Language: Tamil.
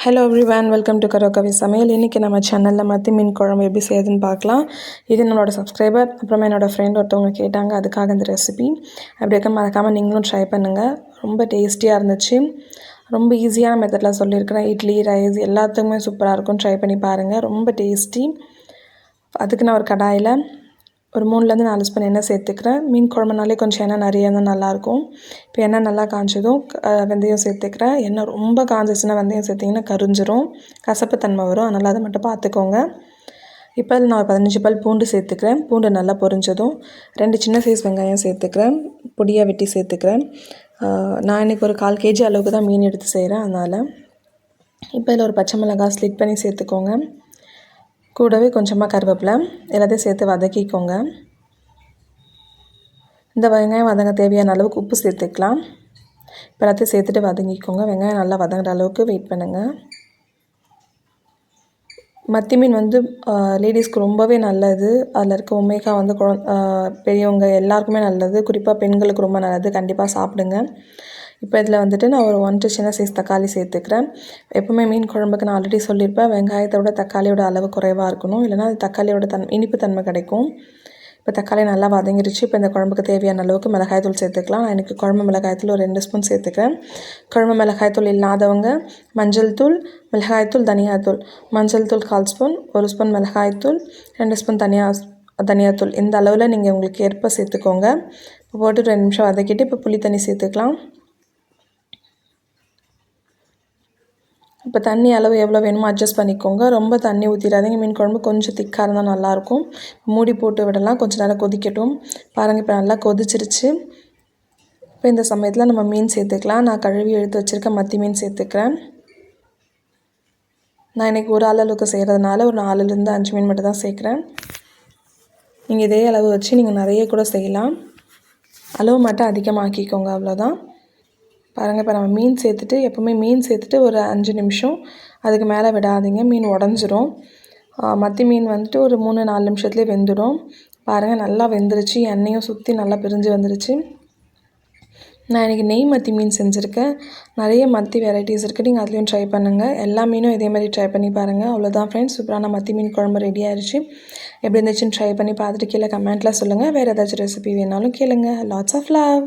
ஹலோ எவ்ரிவன், வெல்கம் டு கரோகவி சமையல். இன்றைக்கி நம்ம சேனலில் மத்தி மீன் குழம்பு எப்படி செய்யுதுன்னு பார்க்கலாம். இது என்னோடய சப்ஸ்கிரைபர் அப்புறமா என்னோடய ஃப்ரெண்ட் ஒருத்தவங்க கேட்டாங்க, அதுக்காக இந்த ரெசிபி. அப்படி இருக்க மறக்காமல் நீங்களும் ட்ரை பண்ணுங்கள். ரொம்ப டேஸ்டியாக இருந்துச்சு. ரொம்ப ஈஸியான மெத்தடில் சொல்லியிருக்கிறேன். இட்லி, ரைஸ் எல்லாத்துக்குமே சூப்பராக இருக்கும். ட்ரை பண்ணி பாருங்கள், ரொம்ப டேஸ்டி. அதுக்கு நான் ஒரு கடாயில் ஒரு 3லேருந்து 4 ஸ்பூன் எண்ணெய் சேர்த்துக்கிறேன். மீன் குழம்புனாலே கொஞ்சம் எண்ணெய் நிறைய இருந்தால் நல்லாயிருக்கும். இப்போ எண்ணெய் நல்லா காய்ச்சதும் வெந்தயம் சேர்த்துக்கிறேன். எண்ணெய் ரொம்ப காய்ஞ்சிச்சுன்னா வெந்தயம் சேர்த்திங்கன்னா கரிஞ்சிரும், கசப்பு தன்மை வரும். அதனால் அதை மட்டும் பார்த்துக்கோங்க. இப்போ அதில் நான் 15 பல் பூண்டு சேர்த்துக்கிறேன். பூண்டு நல்லா பொரிஞ்சதும் 2 சின்ன சைஸ் வெங்காயம் சேர்த்துக்கிறேன். பொடியாக வெட்டி சேர்த்துக்கிறேன். நான் இன்றைக்கி ஒரு 1/4 kg அளவுக்கு தான் மீன் எடுத்து செய்கிறேன். அதனால் இப்போ இதில் ஒரு பச்சை மிளகாய் ஸ்லிட் பண்ணி சேர்த்துக்கோங்க. கூடவே கொஞ்சமாக கருவேப்பிலை எல்லாத்தையும் சேர்த்து வதக்கிக்கோங்க. இந்த வெங்காயம் வதங்க தேவையான அளவுக்கு உப்பு சேர்த்துக்கலாம். இப்போ எல்லாத்தையும் சேர்த்துட்டு வதங்கிக்கோங்க. வெங்காயம் நல்லா வதங்குற அளவுக்கு வெயிட் பண்ணுங்கள். மத்தி மீன் லேடிஸ்க்கு ரொம்பவே நல்லது. அதில் இருக்க ஒமேகா பெரியவங்க எல்லாருக்குமே நல்லது, குறிப்பாக பெண்களுக்கு ரொம்ப நல்லது. கண்டிப்பாக சாப்பிடுங்க. இப்போ இதில் நான் ஒரு 1 சின்ன சைஸ் தக்காளி சேர்த்துக்கிறேன். எப்போவுமே மீன் குழம்புக்கு நான் ஆல்ரெடி சொல்லியிருப்பேன், வெங்காயத்தை விட தக்காளியோட அளவு குறைவாக இருக்கணும், இல்லைனா அது தக்காளியோட இனிப்பு தன்மை கிடைக்கும். இப்போ தக்காளி நல்லா வதங்கிருச்சு. இப்போ இந்த குழம்புக்கு தேவையான அளவுக்கு மிளகாய்த்தூள் சேர்த்துக்கலாம். நான் எனக்கு குழம்பு மிளகாய்த்தூள் ஒரு 2 ஸ்பூன் சேர்த்துக்கிறேன். குழம்பு மிளகாய்த்தூள் இல்லாதவங்க மஞ்சள் தூள், மிளகாய்த்தூள், தனியாத்தூள். மஞ்சள் தூள் 1/4 ஸ்பூன், 1 ஸ்பூன் மிளகாய்த்தூள், 2 ஸ்பூன் தனியாத்தூள் இந்த அளவில் நீங்கள் உங்களுக்கு ஏற்ப சேர்த்துக்கோங்க. இப்போ போட்டு 2 நிமிஷம் வதக்கிட்டு இப்போ புளி தண்ணி சேர்த்துக்கலாம். இப்போ தண்ணி அளவு எவ்வளோ வேணுமோ அட்ஜஸ்ட் பண்ணிக்கோங்க. ரொம்ப தண்ணி ஊற்றிடாதீங்க. மீன் குழம்பு கொஞ்சம் திக்காக இருந்தால் நல்லாயிருக்கும். மூடி போட்டு விடலாம், கொஞ்சம் நேரம் கொதிக்கட்டும். பாருங்கள், இப்போ நல்லா கொதிச்சிருச்சு. இப்போ இந்த சமயத்தில் நம்ம மீன் சேர்த்துக்கலாம். நான் கழுவி எடுத்து வச்சுருக்க மத்தி மீன் சேர்த்துக்கிறேன். நான் இன்றைக்கி ஒரு ஆள் அளவுக்கு செய்கிறதுனால ஒரு 4லேருந்து 5 மீன் மட்டும் தான் சேர்க்குறேன். நீங்கள் இதே அளவு வச்சு நீங்கள் நிறைய கூட செய்யலாம். அளவு மட்டும் அதிகமாக்கிக்கோங்க, அவ்வளோதான். பாருங்கள், இப்போ நம்ம மீன் சேர்த்துட்டு எப்போவுமே மீன் சேர்த்துட்டு ஒரு 5 நிமிஷம் அதுக்கு மேலே விடாதீங்க, மீன் உடஞ்சிரும். மத்தி மீன் ஒரு 3-4 நிமிஷத்துலேயே வெந்துடும். பாருங்கள், நல்லா வெந்துருச்சு. எண்ணெயும் சுற்றி நல்லா பிரிஞ்சு வந்துருச்சு. நான் இன்றைக்கி நெய் மத்தி மீன் செஞ்சுருக்கேன். நிறைய மத்தி வெரைட்டிஸ் இருக்குது, நீங்கள் அதுலேயும் ட்ரை பண்ணுங்கள். எல்லா மீனும் இதே மாதிரி ட்ரை பண்ணி பாருங்கள். அவ்வளோதான் ஃப்ரெண்ட்ஸ், சூப்பரான மத்தி மீன் குழம்பு ரெடி ஆயிடுச்சு. எப்படி இருந்துச்சுன்னு ட்ரை பண்ணி பார்த்துட்டு கீழே கமெண்ட்டில் சொல்லுங்கள். வேறு ஏதாச்சும் ரெசிபி வேணாலும் கேளுங்க. Lots of love.